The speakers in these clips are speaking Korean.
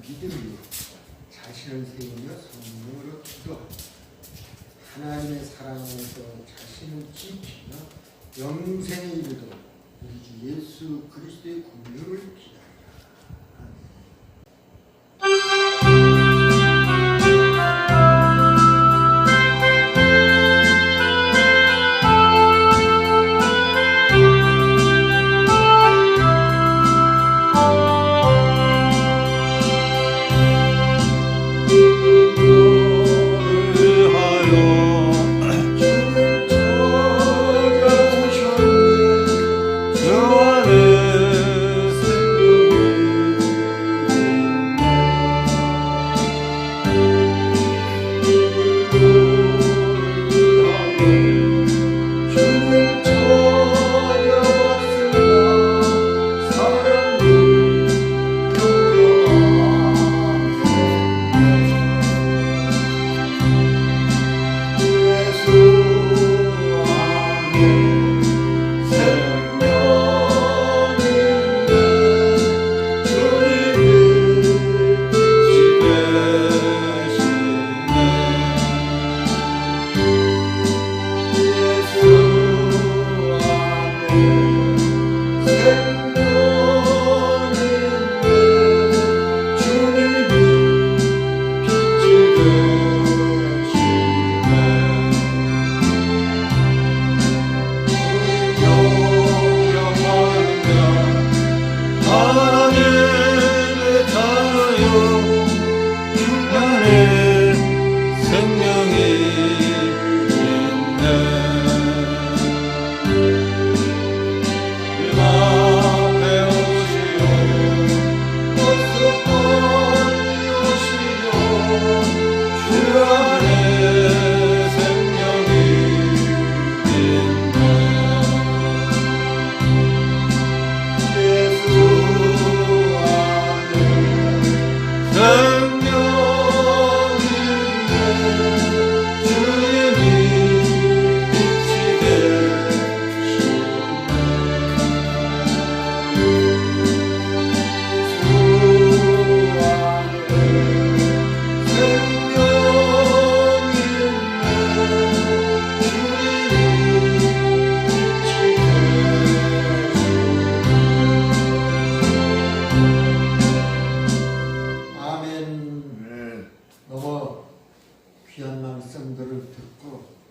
믿음으로 자신을 세우며 성령으로 기도하고 하나님의 사랑 안에서 자신을 지키며 영생에 이르도록 우리 주 예수 그리스도의 공로를 기다리라.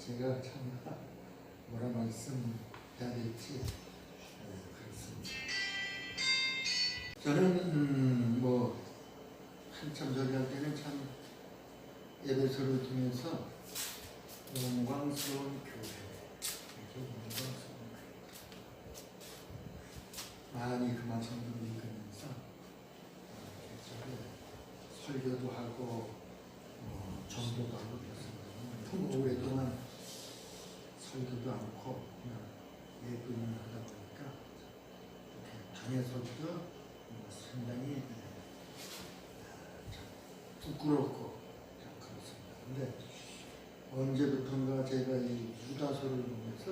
제가 참 뭐라 말씀해야 될지 그렇습니다. 저는 뭐 한참 전에 할 때는 참 예배소를 통해서 영광스러운 교회, 많이 그 말씀을 읽으면서 설교도 하고 전도도 하고 그랬습니다. 오랫동안 설교도 않고 그냥 예배만 하다 보니까 당에서도 상당히 부끄럽고 그렇습니다. 근데 언제부턴가 제가 이 유다서를 보면서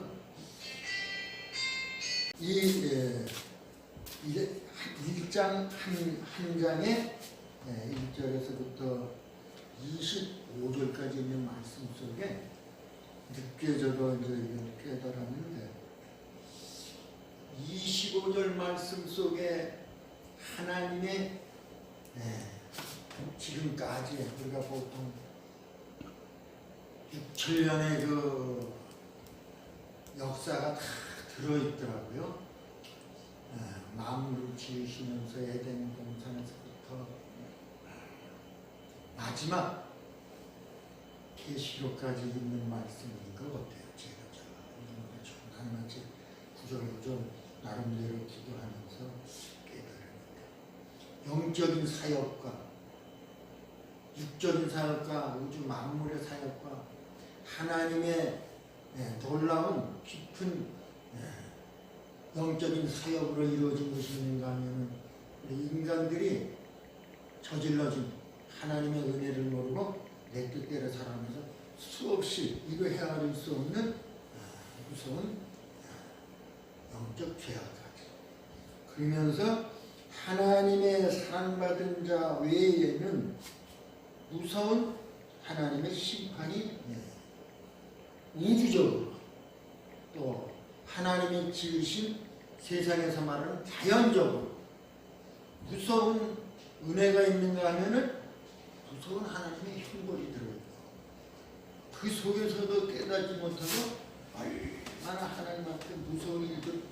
이 1장 한 장에 1절에서부터 25절까지 있는 말씀 속에 느껴져도 이제 깨달았는데 25절 말씀 속에 하나님의 지금까지 우리가 보통 6,7년의 그 역사가 다 들어있더라고요. 만물을 지으시면서 에덴 동산에서부터 마지막 계시록까지 있는 말씀인 것 같아요. 제가 하나같이 구절구절 나름대로 기도하면서 깨달았는데 영적인 사역과 육적인 사역과 우주 만물의 사역과 하나님의 놀라운 깊은 영적인 사역으로 이루어진 것이 있는가 하면 인간들이 저질러진 하나님의 은혜를 모르고 내 뜻대로 살아가면서 수없이 이거 헤아릴 수 없는 무서운 영적 죄악까지 그러면서 하나님의 사랑받은 자 외에는 무서운 하나님의 심판이 우주적으로 또 하나님이 지으신 세상에서 말하는 자연적으로 무서운 은혜가 있는가 하면은 무서운 하나님의 형벌이 들어있고 그 속에서도 깨닫지 못하고 얼마나 하나님 앞에 무서운 일들을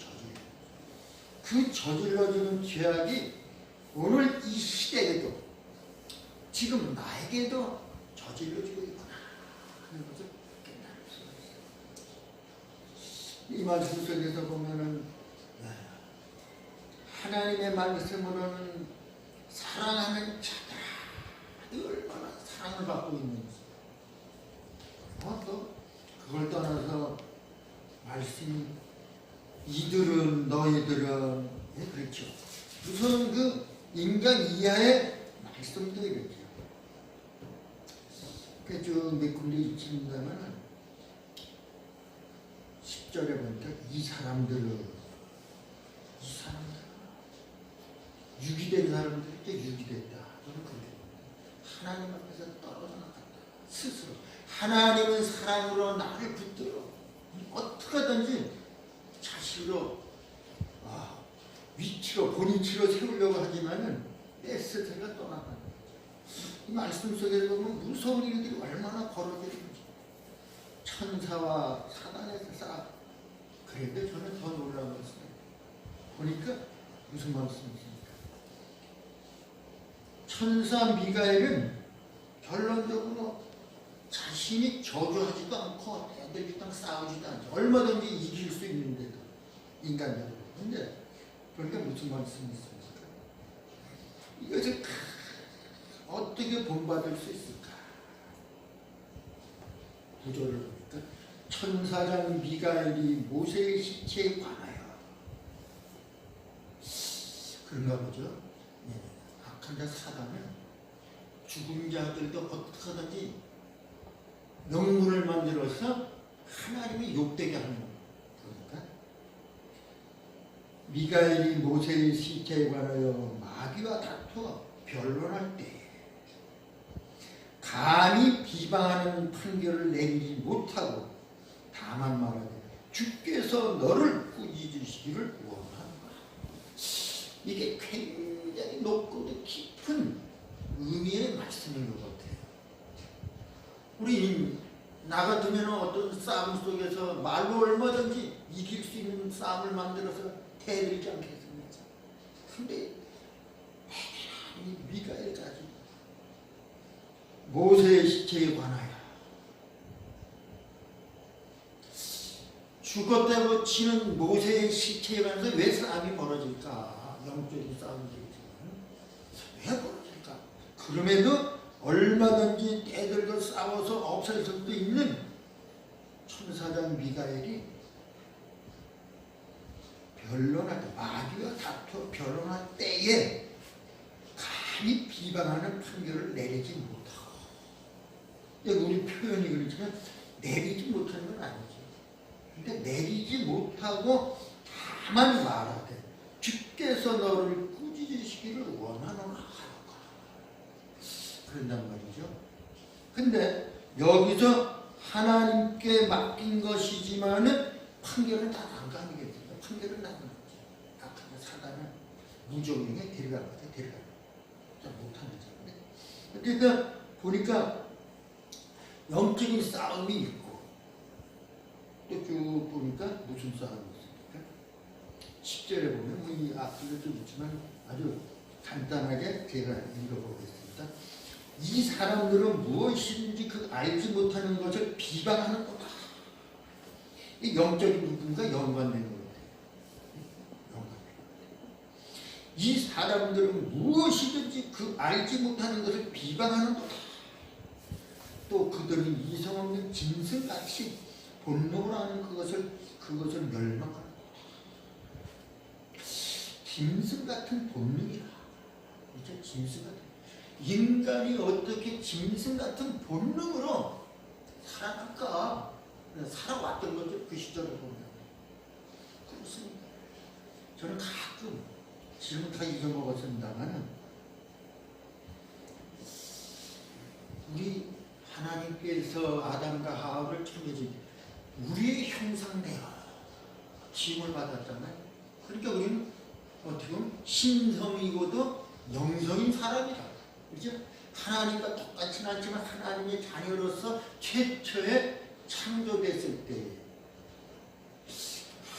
그 저질러지는 죄악이 오늘 이 시대에도 지금 나에게도 저질러지고 있구나 하는 것을 깨달을 수가 있어요. 이 말씀 속에서 보면은 하나님의 말씀으로는 사랑하는 자들이 얼마나 사랑을 받고 있는지 또 그걸 떠나서 말씀이 이들은 너희들은 그렇죠. 우선 그 인간 이하의 말씀도 이렇죠. 쭉 몇 군데 읽힌다면 10절에 보니까 이 사람들은 유기된 사람들이 유기됐다. 저는 그래. 하나님 앞에서 떨어져 나갔다. 스스로 하나님은 사랑으로 나를 붙들어 어떻게 하든지 자식으로 위치로 본위치로 세우려고 하지만은 내 스스로가 떠나간다. 이 말씀 속에 보면 무서운 일들이 얼마나 벌어지는지 천사와 사단에서 싸. 그런데 저는 더 놀라운 것은 보니까 무슨 말씀이십니까? 천사 미가엘은 결론적으로 자신이 저주하지도 않고 애들이랑 싸우지도 않죠. 얼마든지 이길 수 있는데도 인간적으로. 근데 그러니까 무슨 말씀이 있습니까? 이것을 어떻게 본받을 수 있을까? 구조를 보니까 천사장 미가엘이 모세의 시체에 관하여 그런가 보죠. 악한 자 사단은 죽은 자들도 어떻게 하든지 명분을 만들어서 하나님이 욕되게 하는 거니까 미가엘이 모세의 시체에 관하여 마귀와 다투어 변론할 때 감히 비방하는 판결을 내리지 못하고 다만 말하되 주께서 너를 꾸짖으시기를 원한다. 이게 굉장히 높고도 깊은 의미의 말씀인 것 같아요. 우리 나 같으면 어떤 싸움 속에서 말로 얼마든지 이길 수 있는 싸움을 만들어서 대들지 않겠습니까? 근데 이 미가엘까지 모세의 시체에 관하여 죽었다고 치는 모세의 시체에 관해서 왜 싸움이 벌어질까? 영적인 싸움이겠지만 왜 벌어질까? 그럼에도 얼마든지 때들도 싸워서 없앨 수도 있는 천사장 미가엘이 변론할 때 마귀와 다투어 변론할 때에 감히 비방하는 판결을 내리지 못하고 우리 표현이 그렇지만 내리지 못하는 건 아니지. 근데 내리지 못하고 다만 말하되 주께서 너를 꾸짖으시기를 원하노라 하노라. 그런단 말이죠. 근데 여기서 하나님께 맡긴 것이지만은 판결은 다 난감이겠습니다. 판결은 난감이지. 악한 사단은 무조건에 데려갈 것 같아. 데려갈 것 못하는 거죠. 그러니까 보니까 영적인 싸움이 있고 또 쭉 보니까 무슨 싸움이 있습니까? 10절에 보면 이 앞뒤를 좀 있지만 아주 간단하게 제가 읽어보겠습니다. 이 사람들은 무엇인지 그 알지 못하는 것을 비방하는 거다. 이 영적인 부분과 연관되는 것 같아요. 이 사람들은 무엇이든지 그 알지 못하는 것을 비방하는 거다. 또 그들은 이성 없는 짐승같이 본능으로 하는 그것을 멸망하는 거다. 짐승 같은 본능이라. 이제 짐승 같은 인간이 어떻게 짐승 같은 본능으로 살아갈까? 살아왔던 거죠. 그 시절에 보면. 그렇습니다. 저는 가끔 지금 다 잊어먹었습니다만은 우리 하나님께서 아담과 하와를 창조지 우리의 형상대로 지음을 받았잖아요. 그러니까 우리는 어떻게 보면 신성이고도 영성인 사람이다. 그렇죠? 하나님과 똑같지는 않지만 하나님의 자녀로서 최초에 창조됐을 때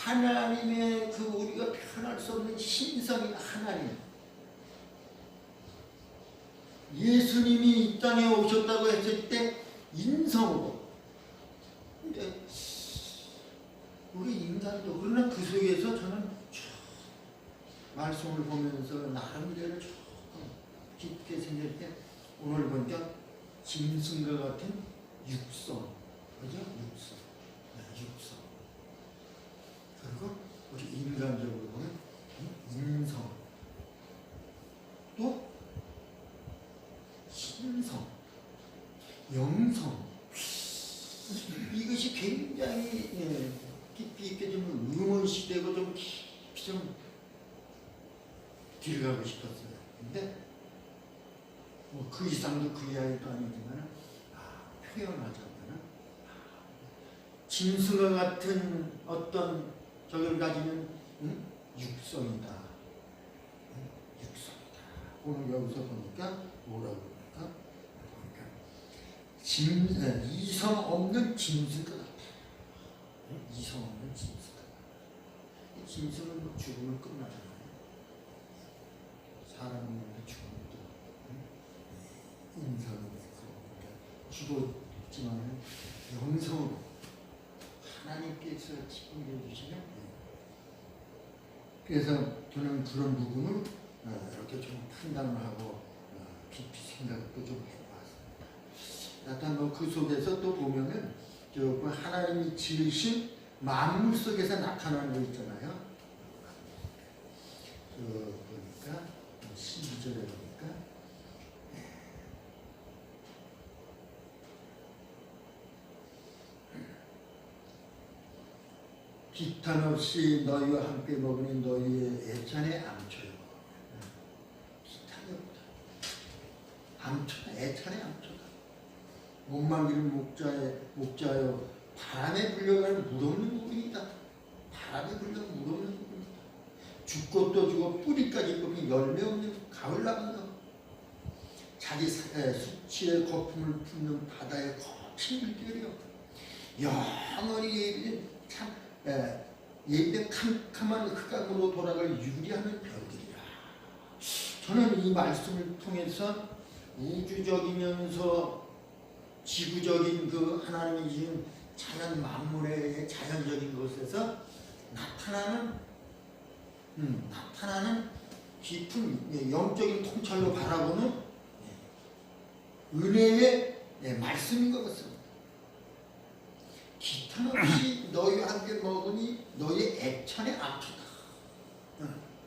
하나님의 그 우리가 표현할 수 없는 신성인 하나님, 예수님이 이 땅에 오셨다고 했을 때 인성으로, 근데 우리 인간도 그러나 그 속에서 저는 말씀을 보면서 나름대로 조금 깊게 생길 때 오늘 보니까 짐승과 같은 육성, 그죠? 육성. 그리고 우리 인간적으로 보면 인성, 또 신성, 영성. 이것이 굉장히 깊이 있게 좀 의문시되고 좀 깊이 좀 들어가고 싶었어요. 근데 뭐 그 이상도 그 이하도 아니지만 표현하자면 짐승과 같은 어떤 저걸 가지는 육성이다. 육성이다. 오늘 여기서 보니까 뭐라고 그러니까 이성 없는 짐승과 같아. 이성 없는 짐승과 같아. 짐승은 죽음을 끝나잖아요. 사람은 죽음도 인성이 있고 죽었지만 영성으로 하나님께서 지금해 주시면 그래서 저는 그런 부분을 이렇게 좀 판단을 하고 깊이 생각도 좀 해봤습니다. 일단 뭐 그 속에서 또 보면은 그 하나님이 지으신 만물 속에서 나타나는 거 있잖아요. 보니까 12절에 보니까 기탄 없이 너희와 함께 먹으니 너희의 애찬에 암초요. 기탄이 없다. 암초다. 애찬에 암초다. 목망이는 목자여 바람에 불려가는 물없는 부분이다. 바람에 불려가는 물없는 부분이다. 죽고 또 죽어 뿌리까지 뽑힌 열매 없는 가을나무다. 자기 수치의 거품을 품는 바다의 거친 물결이여 영원히 참 예비된 캄캄한 흑암으로 돌아갈 유리하는 별들이라. 저는 이 말씀을 통해서 우주적이면서 지구적인 그 하나님이 지은 자연 만물의 자연적인 것에서 나타나는 깊은 영적인 통찰로 바라보는 은혜의 말씀인 것 같습니다. 기탄 없이 너희와 함께 먹으니 너희의 애찬의 암초다.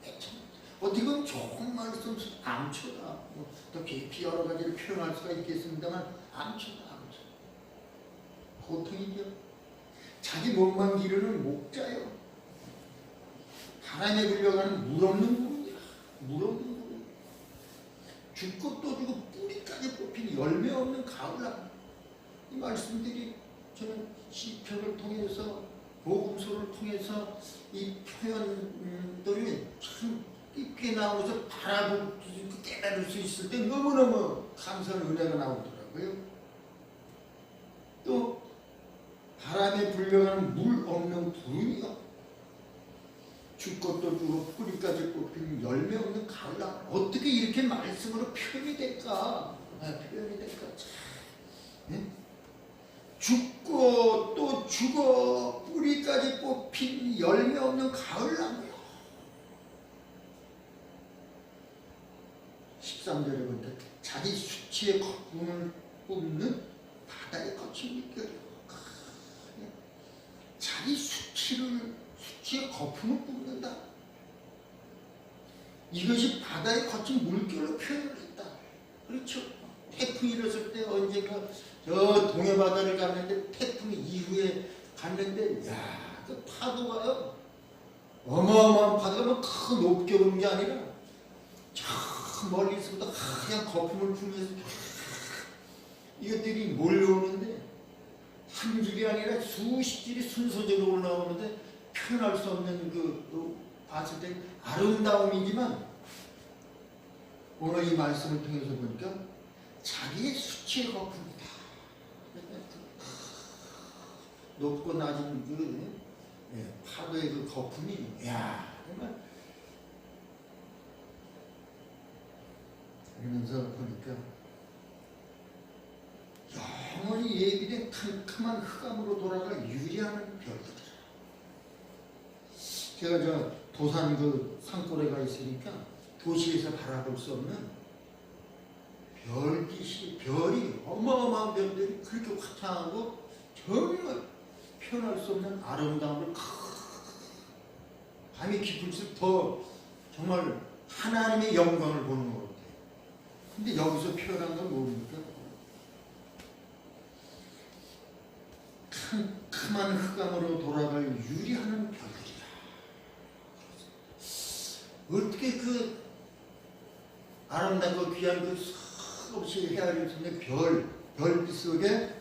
애찬. 어떻게 보면 좋은 말씀, 암초다. 더 깊이 여러 가지를 표현할 수가 있겠습니다만 암초다. 보통이죠. 자기 몸만 기르는 목자요. 바람에 불려가는 물 없는 부분이야. 물 없는 부분. 죽고 또 죽고 뿌리까지 뽑힌 열매 없는 가을나무. 이 말씀들이 저는 시편을 통해서 복음서를 통해서 이 표현들이 참 깊게 나오면서 바라보고 깨달을 수 있을 때 너무너무 감사한 은혜가 나오더라고요. 또 바람에 불려가는 물 없는 부름이요. 죽고 또 죽고 뿌리까지 뽑힌 열매 없는 가을나무. 어떻게 이렇게 말씀으로 표현이 될까? 표현이 될까? 참. 죽고 또 죽어 뿌리까지 뽑힌 열매 없는 가을나무요. 13절에 보니까 자기 수치의 거품을 뿜는 바다의 거친 물결이요. 자기 수치의 거품을 뿜는다. 이것이 바다의 거친 물결로 표현을 했다. 그렇죠. 태풍이 일었을 때 언젠가 저 동해 바다를 갔는데 태풍 이후에 갔는데 야, 그 파도가요. 어마어마한 파도가 큰 높게 오는 게 아니라 저 멀리서부터 하얀 거품을 풀면서 이것들이 몰려오는데 한 줄이 아니라 수십 줄이 순서대로 올라오는데 표현할 수 없는 봤을 때 아름다움이지만 오늘 이 말씀을 통해서 보니까 자기의 수치의 거품이다. 높고 낮은 파도의 그 거품이 정말 그러면서 보니까 영원히 예비된 캄캄한 흑암으로 돌아갈 유리하는 별들. 제가 저 도산 산골에 가 있으니까 도시에서 바라볼 수 없는 별이 어마어마한 별들이 그렇게 화창하고 정말 표현할 수 없는 아름다움을 밤이 깊을수록 더 정말 하나님의 영광을 보는 것 같아요. 근데 여기서 표현한 건 뭡니까? 캄캄한 흑암으로 돌아갈 유리하는 별들이다. 어떻게 그 아름답고 귀한 그 수없이 헤아릴 수 있는 별빛 속에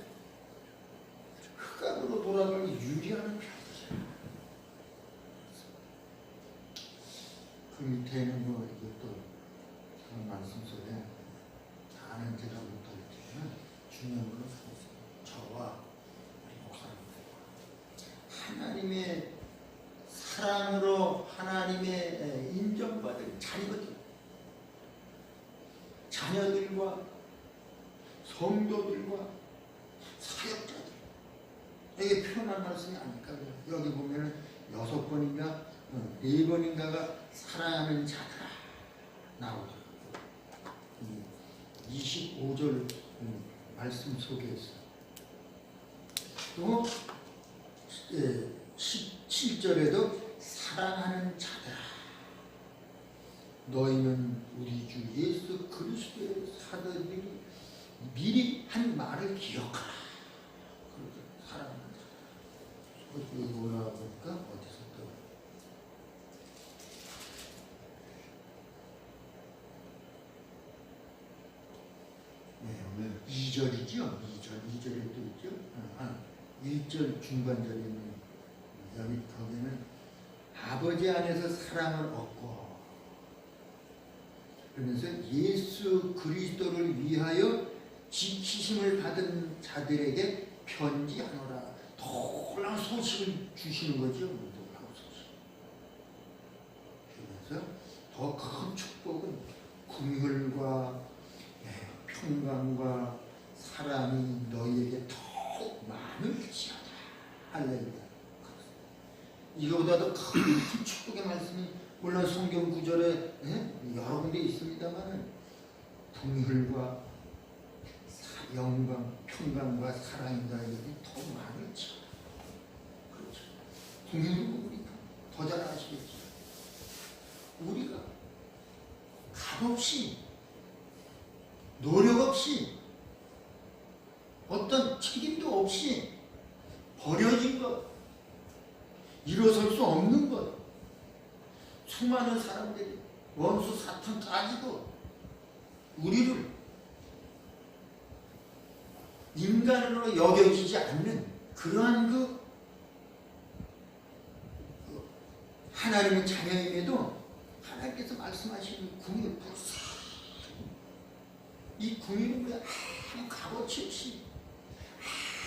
흑암으로 돌아갈 유리하는 별들이야. 그 밑에는 이것도 그런 말씀 속에 다는 제가 못할 때는 중요한 걸 저와 하나님의 사랑으로 하나님의 인정받을 자녀들, 자녀들과 성도들과 사역자들에게 표현한 말씀이 아닐까. 여기 보면은 6번인가 4번인가가 사랑하는 자들아 나오죠. 25절 말씀 속에서 또 17절에도 사랑하는 자들아 너희는 우리 주 예수 그리스도의 사도들이 미리 한 말을 기억하라. 그렇게 사랑하는 자들아. 여기 올라가 보니까 어디서 또 오늘 2절이죠. 2절에 또 있죠. 1절 중반절에 있는 여기 거기는 아버지 안에서 사랑을 얻고 그러면서 예수 그리스도를 위하여 지키심을 받은 자들에게 편지하노라. 놀라운 소식을 주시는 거죠. 놀라운 소식. 그래서 더 큰 축복은 긍휼과 평강과 사랑이 너희에게 더욱 많을지어다. 할렐루야. 이거보다도 큰 축복의 말씀이 물론 성경 구절에 여러 군데 있습니다만 긍휼과 영광, 평강과 사랑이 너희에게 더 많을지어다. 그렇죠. 긍휼은 우리가 더 잘 아시겠죠. 우리가 값없이 노력 없이 어떤 책임도 없이 버려진 것, 일어설 수 없는 것, 수많은 사람들이 원수 사탄까지도 우리를 인간으로 여겨지지 않는 그러한 하나님의 자녀임에도 하나님께서 말씀하시는 긍휼 불사 이 긍휼은 왜 아무 값어치 없이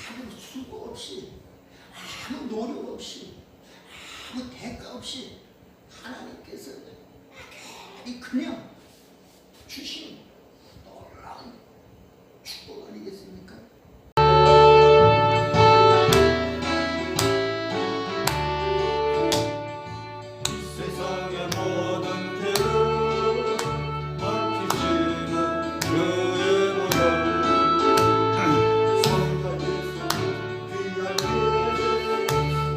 아무 수고 없이 아무 노력 없이 아무 대가 없이 하나님께서 그냥 주시는 놀라운 축복 아니겠습니까? 세상의 모든 죄를 밝히시는 그의 모양 성령께서 귀하게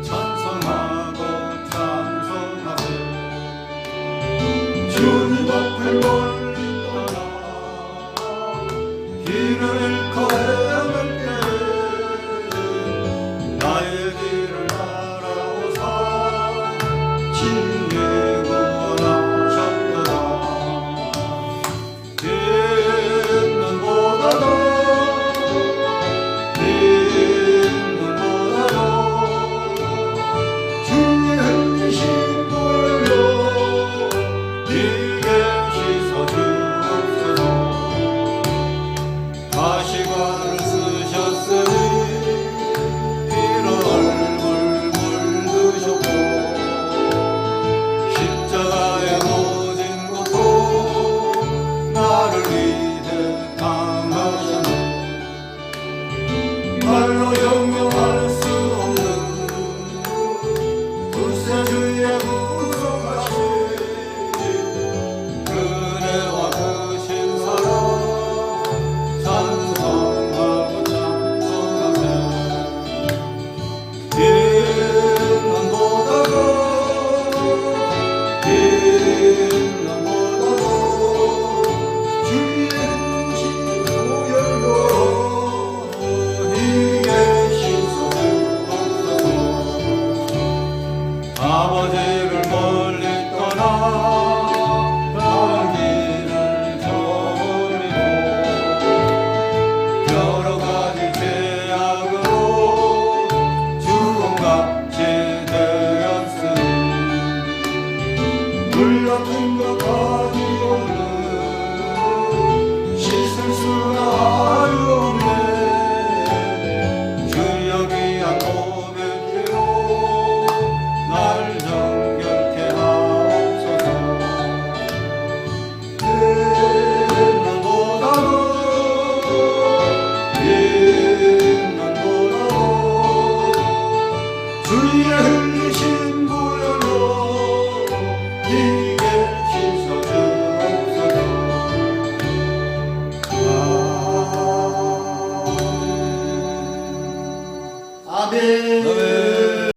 찬송하고 찬송하세 주님 앞에 말로 형용할 수 없는 구세주의 구속하신 그네와 크신 사랑 찬송하고 찬송하세 빛난보다도 주의 은신 보혈로 이게 씻어주옵소서 아버지를 멀리 떠나 다른 길을 저버리고 여러 가지 죄악으로 주홍같이 되었으니 물 같은 것 가지 없는 씻을 수가 아유 없네 주여 귀한 고백으로 날 정결케 하옵소서 빛난보다도 주의 흘리신 보혈로 이게 씻어주옵소서 아멘.